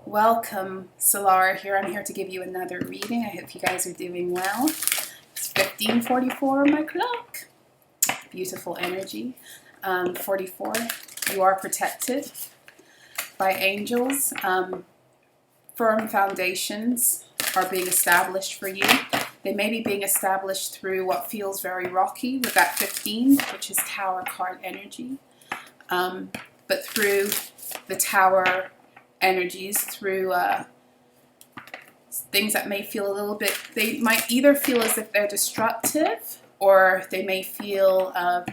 Welcome, Solara here. I'm here to give you another reading. I hope you guys are doing well. It's 15:44 on my clock. Beautiful energy. 44. You are protected by angels. Firm foundations are being established for you. They may be being established through what feels very rocky with that 15, which is Tower card energy. But through the Tower energies, through things that may feel a little bit, they might either feel as if they're destructive, or they may feel a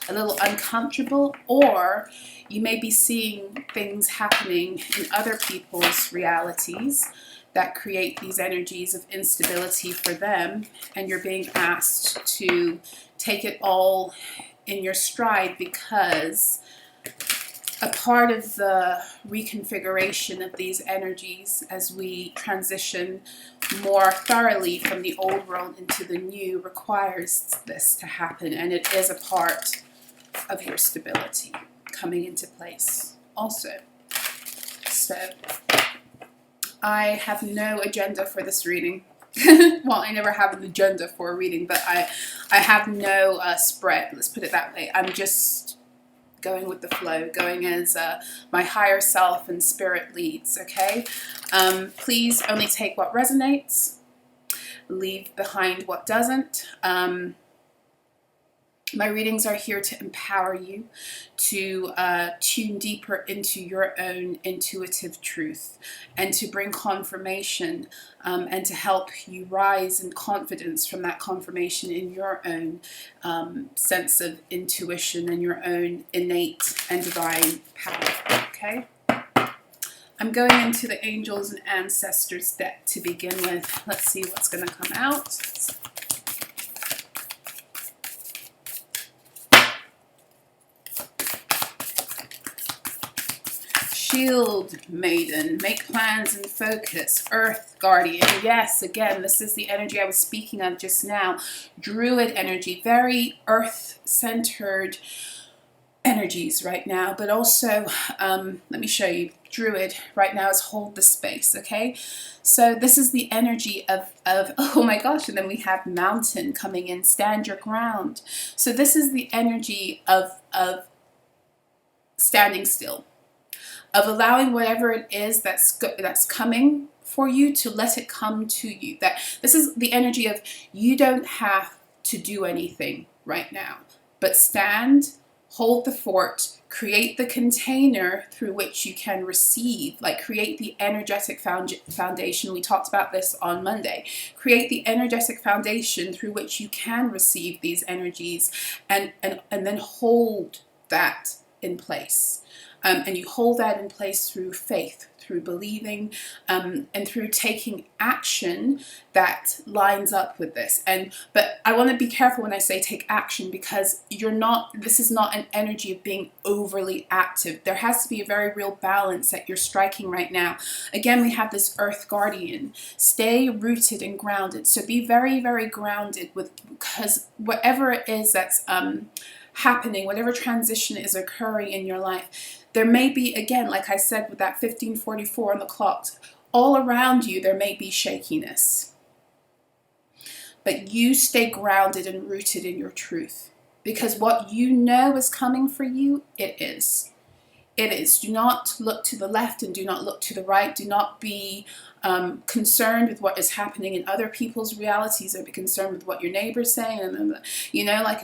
little uncomfortable, or you may be seeing things happening in other people's realities that create these energies of instability for them, and you're being asked to take it all in your stride, because a part of the reconfiguration of these energies as we transition more thoroughly from the old world into the new requires this to happen, and it is a part of your stability coming into place also. So I have no agenda for this reading. Well, I never have an agenda for a reading, but I have no spread, let's put it that way. I'm just going with the flow, going as my higher self and spirit leads, okay? Please only take what resonates, leave behind what doesn't. My readings are here to empower you to tune deeper into your own intuitive truth, and to bring confirmation and to help you rise in confidence from that confirmation in your own sense of intuition and your own innate and divine power, okay? I'm going into the angels and ancestors deck to begin with. Let's see what's going to come out. Shield Maiden, make plans and focus. Earth Guardian, yes, again, this is the energy I was speaking of just now. Druid energy, very earth-centered energies right now, but also, let me show you, Druid right now is hold the space, okay? So this is the energy of oh my gosh, and then we have Mountain coming in, stand your ground. So this is the energy of standing still, of allowing whatever it is that's coming for you to let it come to you. That this is the energy of you don't have to do anything right now, but stand, hold the fort, create the container through which you can receive, like create the energetic foundation. We talked about this on Monday. Create the energetic foundation through which you can receive these energies, and then hold that in place. And you hold that in place through faith, through believing, and through taking action that lines up with this. But I want to be careful when I say take action, because this is not an energy of being overly active. There has to be a very real balance that you're striking right now. Again, we have this Earth Guardian. Stay rooted and grounded. So be very, very grounded because whatever it is that's happening, whatever transition is occurring in your life, there may be, again, like I said, with that 15:44 on the clock, all around you there may be shakiness. But you stay grounded and rooted in your truth, because what you know is coming for you, it is. It is. Do not look to the left and do not look to the right. Do not be concerned with what is happening in other people's realities, or be concerned with what your neighbor's saying. And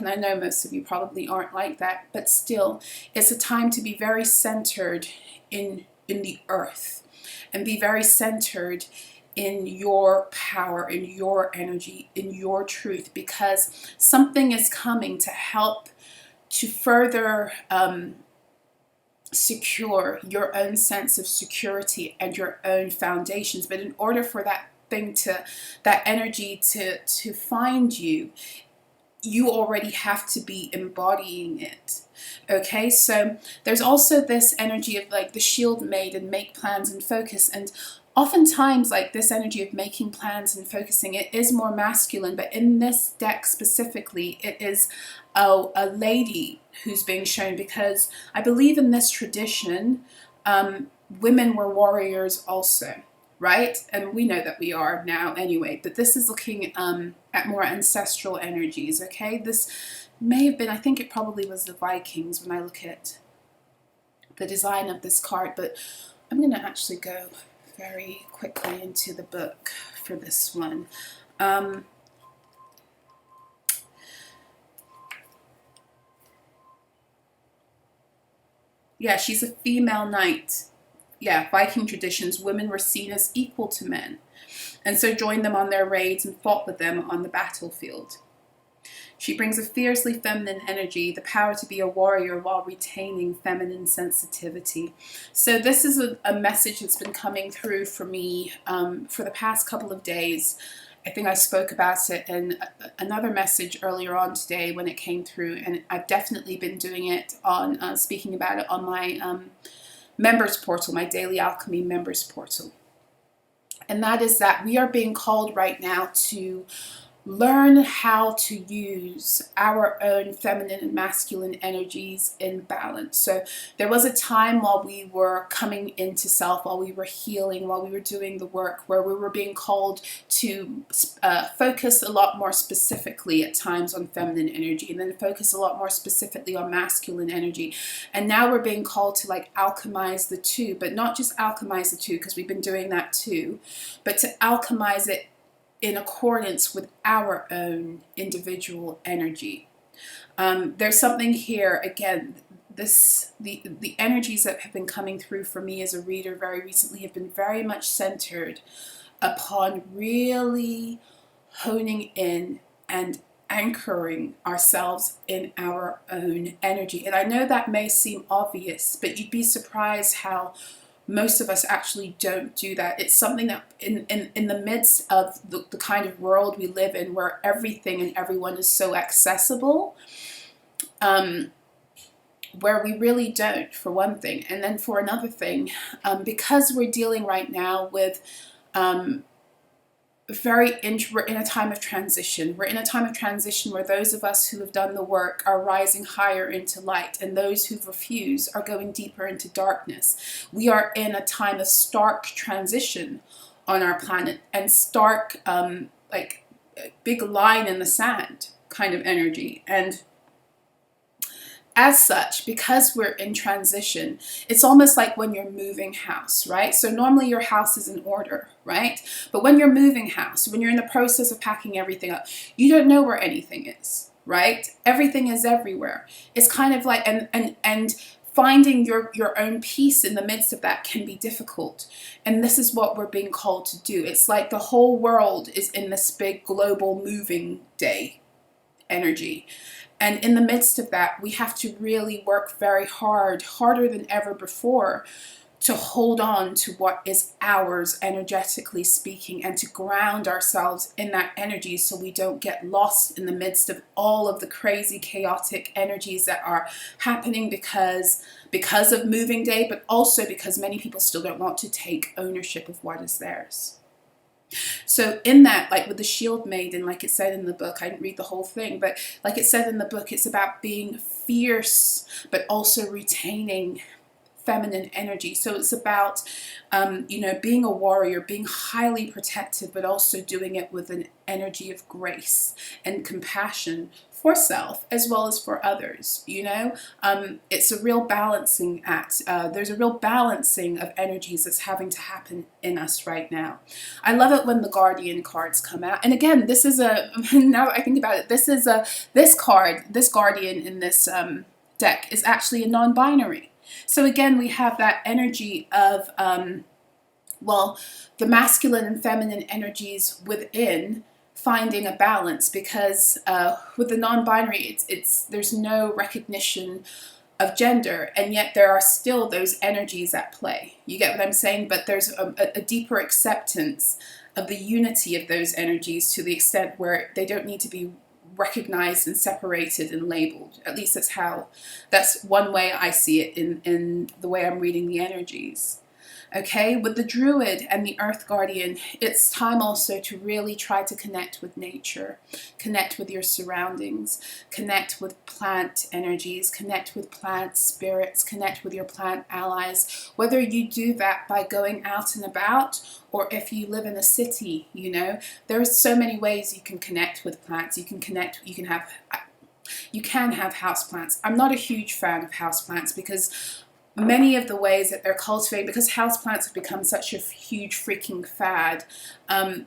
I know most of you probably aren't like that, but still, it's a time to be very centered in the earth, and be very centered in your power, in your energy, in your truth, because something is coming to help to further secure your own sense of security and your own foundations. But in order for that energy to find you, you already have to be embodying it. Okay, so there's also this energy of like the Shield Maiden, make plans and focus. And oftentimes, like this energy of making plans and focusing, it is more masculine, but in this deck specifically, it is a lady who's being shown, because I believe in this tradition, women were warriors also, right? And we know that we are now anyway, but this is looking at more ancestral energies, okay? This may have been, I think it probably was the Vikings when I look at the design of this card, but I'm going to actually go very quickly into the book for this one. Yeah, she's a female knight. Yeah, Viking traditions, women were seen as equal to men, and so joined them on their raids and fought with them on the battlefield. She brings a fiercely feminine energy, the power to be a warrior while retaining feminine sensitivity. So this is a message that's been coming through for me for the past couple of days. I think I spoke about it in another message earlier on today when it came through, and I've definitely been doing it on speaking about it on my members portal, my Daily Alchemy members portal. And that is that we are being called right now to learn how to use our own feminine and masculine energies in balance. So there was a time while we were coming into self, while we were healing, while we were doing the work, where we were being called to focus a lot more specifically at times on feminine energy, and then focus a lot more specifically on masculine energy. And now we're being called to like alchemize the two, but not just alchemize the two, because we've been doing that too, but to alchemize it in accordance with our own individual energy. There's something here, again, the energies that have been coming through for me as a reader very recently have been very much centered upon really honing in and anchoring ourselves in our own energy. And I know that may seem obvious, but you'd be surprised how most of us actually don't do that. It's something that in the midst of the kind of world we live in, where everything and everyone is so accessible, where we really don't, for one thing. And then for another thing, because we're dealing right now with we're in a time of transition. We're in a time of transition where those of us who have done the work are rising higher into light, and those who've refused are going deeper into darkness. We are in a time of stark transition on our planet, and stark, like a big line in the sand kind of energy. And as such, because we're in transition, it's almost like when you're moving house, right? So normally your house is in order, right? But when you're moving house, when you're in the process of packing everything up, you don't know where anything is, right? Everything is everywhere. It's kind of like, and finding your own peace in the midst of that can be difficult. And this is what we're being called to do. It's like the whole world is in this big global moving day energy. And in the midst of that, we have to really work very hard, harder than ever before, to hold on to what is ours, energetically speaking, and to ground ourselves in that energy so we don't get lost in the midst of all of the crazy, chaotic energies that are happening because of moving day, but also because many people still don't want to take ownership of what is theirs. So in that, like with the Shield Maiden, like it said in the book, I didn't read the whole thing, but like it said in the book, it's about being fierce, but also retaining feminine energy. So it's about, being a warrior, being highly protective, but also doing it with an energy of grace and compassion for self as well as for others. It's a real balancing act. There's a real balancing of energies that's having to happen in us right now. I love it when the Guardian cards come out. And again, this is now that I think about it, this Guardian in this deck is actually a non-binary. So again, we have that energy of, the masculine and feminine energies within finding a balance, because with the non-binary, there's no recognition of gender, and yet there are still those energies at play. You get what I'm saying? But there's a deeper acceptance of the unity of those energies to the extent where they don't need to be recognized and separated and labeled. At least that's one way I see it in the way I'm reading the energies. Okay, with the Druid and the Earth Guardian, it's time also to really try to connect with nature, connect with your surroundings, connect with plant energies, connect with plant spirits, connect with your plant allies. Whether you do that by going out and about, or if you live in a city, you know, there are so many ways you can connect with plants. You can connect, you can have houseplants. I'm not a huge fan of houseplants because many of the ways that they're cultivated, because houseplants have become such a huge freaking fad,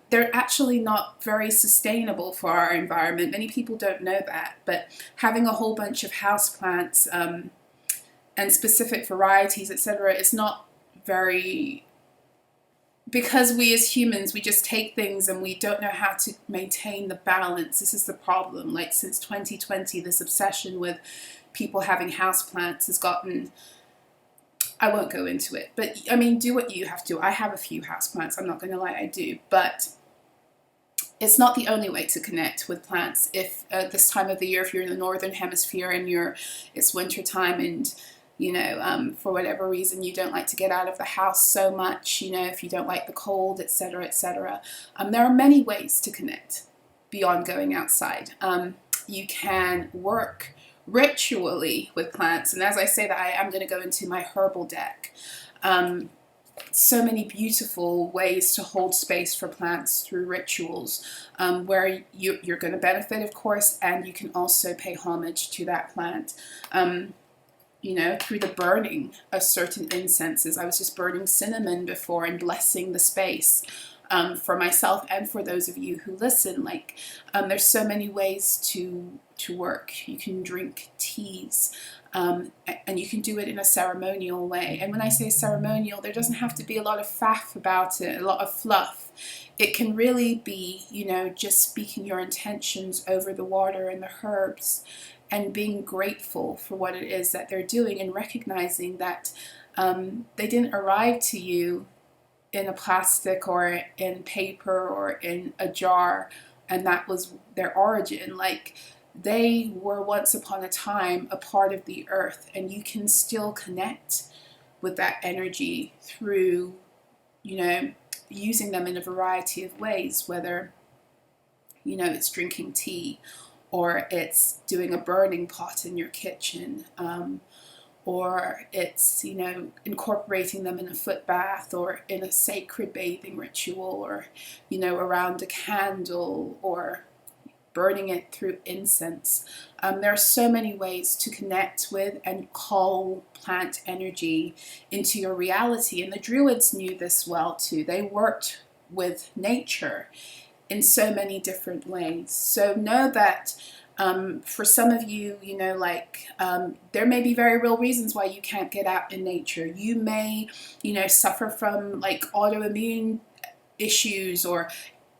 they're actually not very sustainable for our environment. Many people don't know that, but having a whole bunch of houseplants and specific varieties, etc., is not very, because we as humans, we just take things and we don't know how to maintain the balance. This is the problem. Like, since 2020, this obsession with people having houseplants has gotten, I won't go into it, but I mean, do what you have to. I have a few houseplants, I'm not going to lie, I do, but it's not the only way to connect with plants. If this time of the year, if you're in the northern hemisphere and it's winter time and, you know, for whatever reason you don't like to get out of the house so much, you know, if you don't like the cold, etc., etc., there are many ways to connect beyond going outside. You can work ritually with plants, and as I say that, I am going to go into my herbal deck. So many beautiful ways to hold space for plants through rituals, where you're going to benefit, of course, and you can also pay homage to that plant. You know, through the burning of certain incenses. I was just burning cinnamon before and blessing the space. For myself and for those of you who listen, like, there's so many ways to work. You can drink teas, and you can do it in a ceremonial way. And when I say ceremonial, there doesn't have to be a lot of faff about it, a lot of fluff. It can really be, you know, just speaking your intentions over the water and the herbs, and being grateful for what it is that they're doing, and recognizing that they didn't arrive to you in a plastic or in paper or in a jar, and that was their origin. Like, they were once upon a time a part of the earth, and you can still connect with that energy through, you know, using them in a variety of ways, whether, you know, it's drinking tea, or it's doing a burning pot in your kitchen, or it's, you know, incorporating them in a foot bath or in a sacred bathing ritual, or, you know, around a candle, or burning it through incense. There are so many ways to connect with and call plant energy into your reality, and the Druids knew this well too. They worked with nature in so many different ways. So know that for some of you, you know, like, there may be very real reasons why you can't get out in nature. You may, you know, suffer from like autoimmune issues or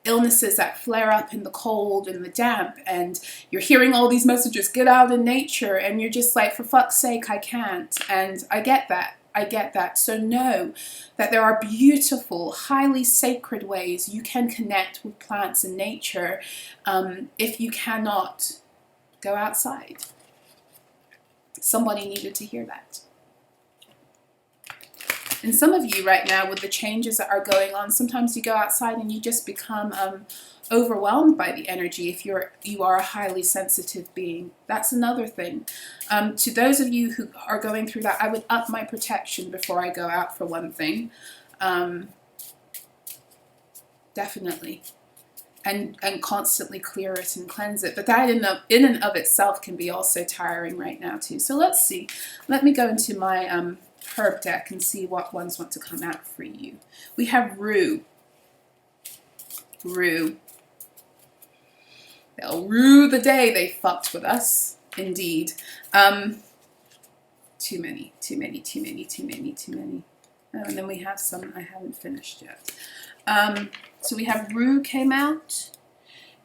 illnesses that flare up in the cold and the damp, and you're hearing all these messages, get out in nature, and you're just like, for fuck's sake, I can't. And I get that. I get that. So know that there are beautiful, highly sacred ways you can connect with plants and nature, if you cannot go outside. Somebody needed to hear that. And some of you right now, with the changes that are going on, sometimes you go outside and you just become overwhelmed by the energy if you are a highly sensitive being. That's another thing. To those of you who are going through that, I would up my protection before I go out, for one thing. Definitely. And constantly clear it and cleanse it. But that in and of itself can be also tiring right now too. So let's see. Let me go into my herb deck and see what ones want to come out for you. We have rue. Rue. They'll rue the day they fucked with us. Indeed. Too many. Oh, and then we have some I haven't finished yet. So we have rue came out,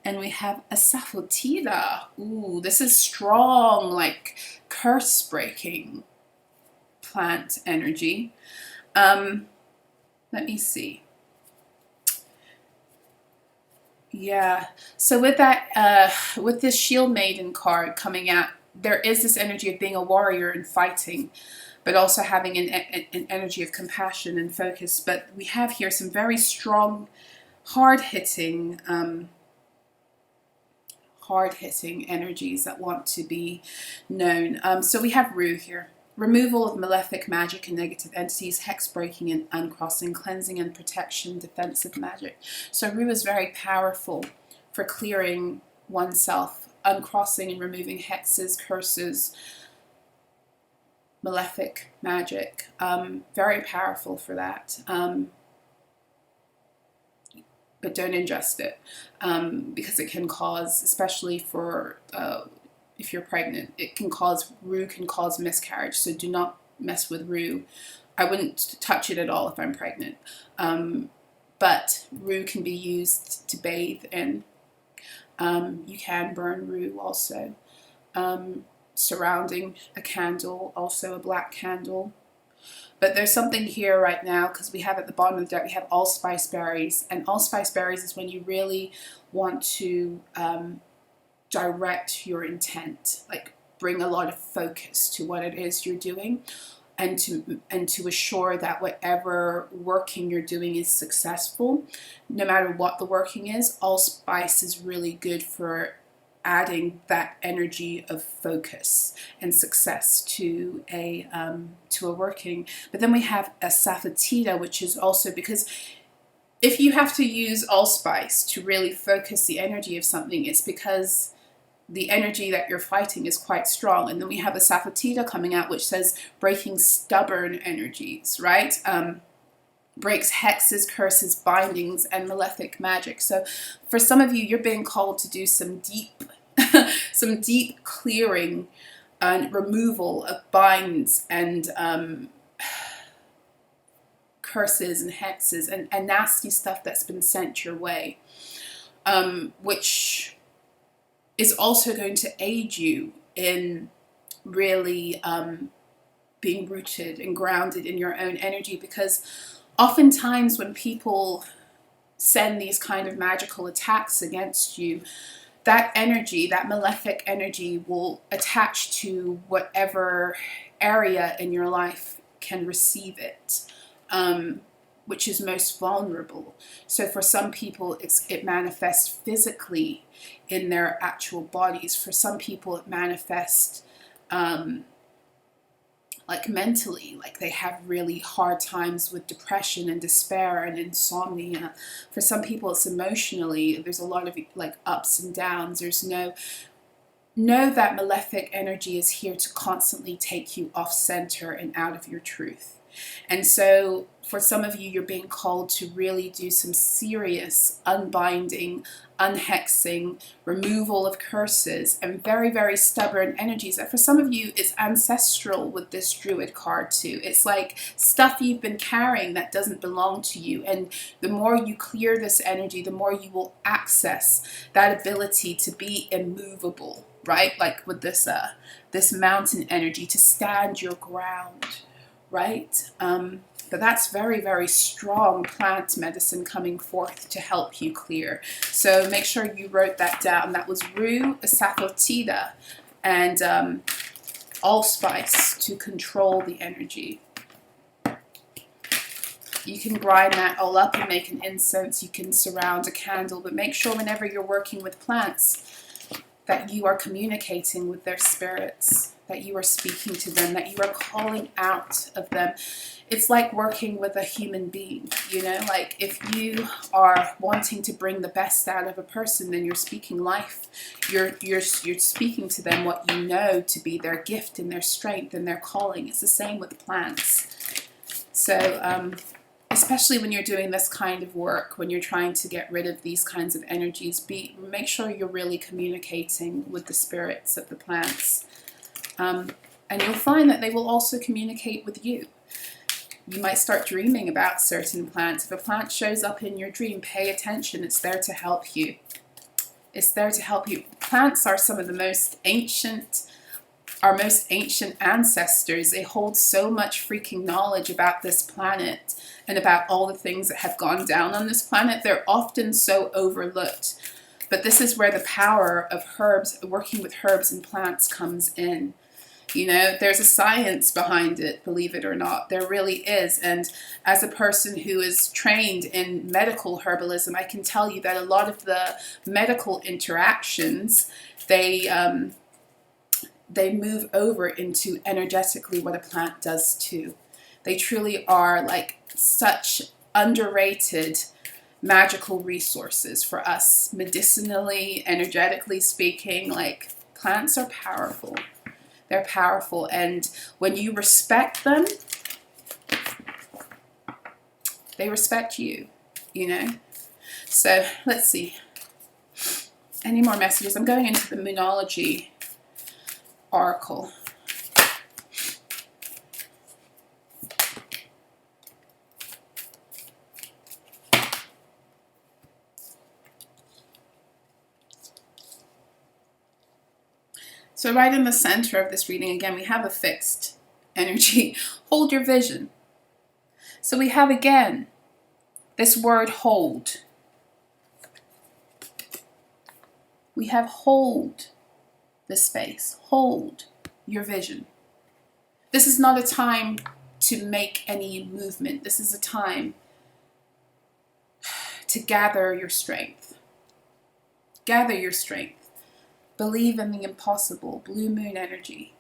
and we have asafoetida. Ooh, this is strong, like curse breaking plant energy. Let me see. Yeah, so with that, with this Shield Maiden card coming out, there is this energy of being a warrior and fighting. but also having an energy of compassion and focus. But we have here some very strong, hard-hitting energies that want to be known. So we have Rue here. Removal of malefic magic and negative entities, hex breaking and uncrossing, cleansing and protection, defensive magic. So Rue is very powerful for clearing oneself, uncrossing and removing hexes, curses, malefic magic. Very powerful for that. But don't ingest it, because it can cause, especially for if you're pregnant, Rue can cause miscarriage. So do not mess with Rue. I wouldn't touch it at all if I'm pregnant. But Rue can be used to bathe in. You can burn Rue also. Surrounding a candle, also a black candle. But there's something here right now, because we have at the bottom of the deck, we have allspice berries. And allspice berries is when you really want to direct your intent, like bring a lot of focus to what it is you're doing, and to assure that whatever working you're doing is successful. No matter what the working is, allspice is really good for adding that energy of focus and success to a working. But then we have a safatida, which is also, because if you have to use allspice to really focus the energy of something, it's because the energy that you're fighting is quite strong. And then we have a safatida coming out, which says breaking stubborn energies, right? Breaks hexes, curses, bindings, and malefic magic. So for some of you, you're being called to do some deep clearing and removal of binds and curses and hexes and nasty stuff that's been sent your way, which is also going to aid you in really being rooted and grounded in your own energy. Because oftentimes when people send these kind of magical attacks against you, that energy, that malefic energy, will attach to whatever area in your life can receive it, which is most vulnerable. So for some people, it manifests physically in their actual bodies. For some people, it manifests like mentally, like they have really hard times with depression and despair and insomnia. For some people, it's emotionally. There's a lot of like ups and downs. Know that malefic energy is here to constantly take you off center and out of your truth. And so for some of you, you're being called to really do some serious unbinding, unhexing, removal of curses and very, very stubborn energies. And for some of you, it's ancestral with this Druid card too. It's like stuff you've been carrying that doesn't belong to you. And the more you clear this energy, the more you will access that ability to be immovable, right? Like with this mountain energy, to stand your ground. Right? But that's very, very strong plant medicine coming forth to help you clear. So make sure you wrote that down. That was Rue, Safatida, and allspice to control the energy. You can grind that all up and make an incense. You can surround a candle, but make sure whenever you're working with plants that you are communicating with their spirits, that you are speaking to them, that you are calling out of them. It's like working with a human being, you know, like if you are wanting to bring the best out of a person, then you're speaking life. You're speaking to them what you know to be their gift and their strength and their calling. It's the same with plants. So especially when you're doing this kind of work, when you're trying to get rid of these kinds of energies, make sure you're really communicating with the spirits of the plants. And you'll find that they will also communicate with you. You might start dreaming about certain plants. If a plant shows up in your dream, pay attention. It's there to help you. It's there to help you. Plants are some of the most ancient, our most ancient ancestors. They hold so much freaking knowledge about this planet and about all the things that have gone down on this planet. They're often so overlooked. But this is where the power of herbs, working with herbs and plants, comes in. You know, there's a science behind it, believe it or not. There really is. And as a person who is trained in medical herbalism, I can tell you that a lot of the medical interactions, they move over into energetically what a plant does too. They truly are like such underrated magical resources for us, medicinally, energetically speaking. Like, plants are powerful. They're powerful, and when you respect them, they respect you, you know? So let's see. Any more messages? I'm going into the Moonology Oracle. So right in the center of this reading, again, we have a fixed energy. Hold your vision. So we have, again, this word hold. We have hold the space. Hold your vision. This is not a time to make any movement. This is a time to gather your strength. Gather your strength. Believe in the impossible. Blue moon energy.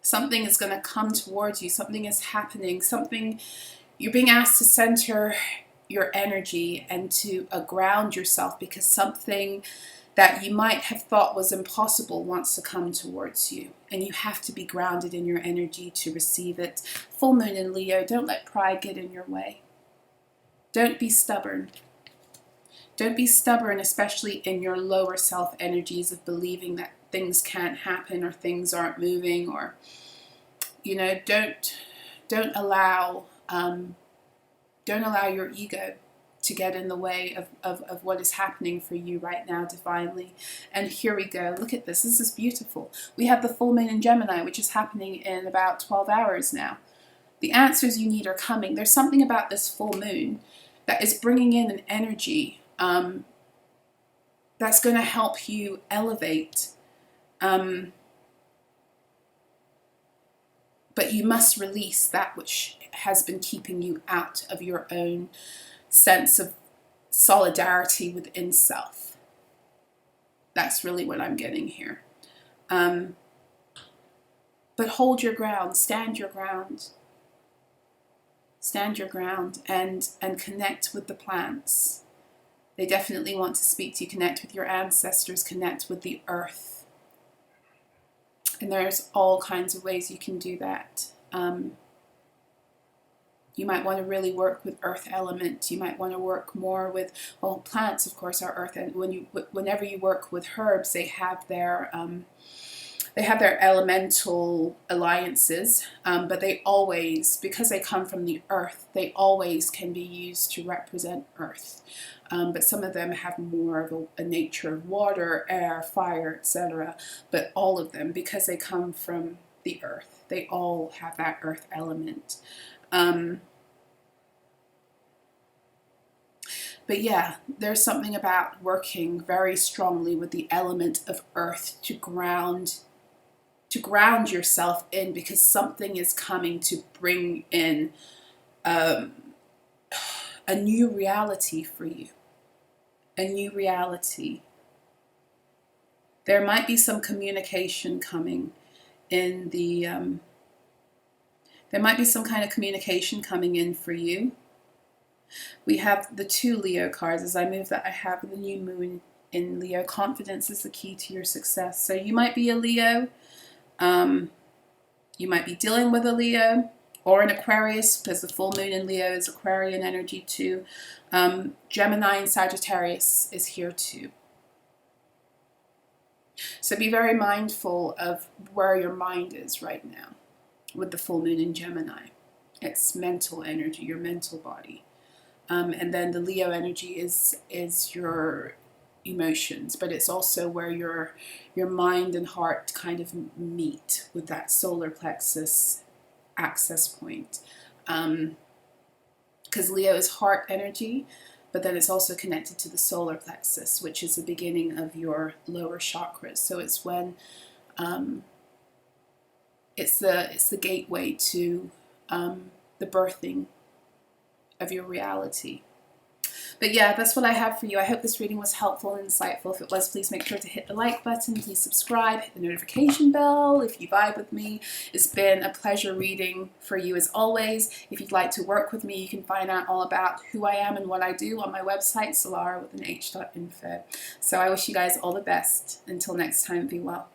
Something is going to come towards you. Something is happening. Something, you're being asked to center your energy and to ground yourself, because something that you might have thought was impossible wants to come towards you. And you have to be grounded in your energy to receive it. Full moon in Leo, don't let pride get in your way. Don't be stubborn. Don't be stubborn, especially in your lower self energies of believing that things can't happen or things aren't moving, or, you know, don't allow your ego to get in the way of what is happening for you right now divinely. And here we go. Look at this. This is beautiful. We have the full moon in Gemini, which is happening in about 12 hours now. The answers you need are coming. There's something about this full moon that is bringing in an energy that's going to help you elevate. But you must release that which has been keeping you out of your own sense of solidarity within self. That's really what I'm getting here. But hold your ground, stand your ground. Stand your ground and connect with the plants. They definitely want to speak to you. Connect with your ancestors, connect with the earth. And there's all kinds of ways you can do that. You might want to really work with earth element. You might want to work more with, well, plants, of course, are earth. And whenever you work with herbs, they have their elemental alliances, but they always, because they come from the earth, they always can be used to represent earth. But some of them have more of a nature of water, air, fire, etc. But all of them, because they come from the earth, they all have that earth element. But yeah, there's something about working very strongly with the element of earth to ground yourself in, because something is coming to bring in a new reality for you. A new reality. There might be some communication coming in the there might be some kind of communication coming in for you. We have the 2 Leo cards. As I move that, I have the new moon in Leo. Confidence is the key to your success. So you might be a Leo. You might be dealing with a Leo or an Aquarius, because the full moon in Leo is Aquarian energy too. Gemini and Sagittarius is here too. So be very mindful of where your mind is right now with the full moon in Gemini. It's mental energy, your mental body. And then the Leo energy is your emotions, but it's also where your mind and heart kind of meet with that solar plexus access point. Because Leo is heart energy, but then it's also connected to the solar plexus, which is the beginning of your lower chakras. So it's when it's the gateway to the birthing of your reality. But yeah, that's what I have for you. I hope this reading was helpful and insightful. If it was, please make sure to hit the like button, please subscribe, hit the notification bell if you vibe with me. It's been a pleasure reading for you as always. If you'd like to work with me, you can find out all about who I am and what I do on my website, solara.info. So I wish you guys all the best. Until next time, be well.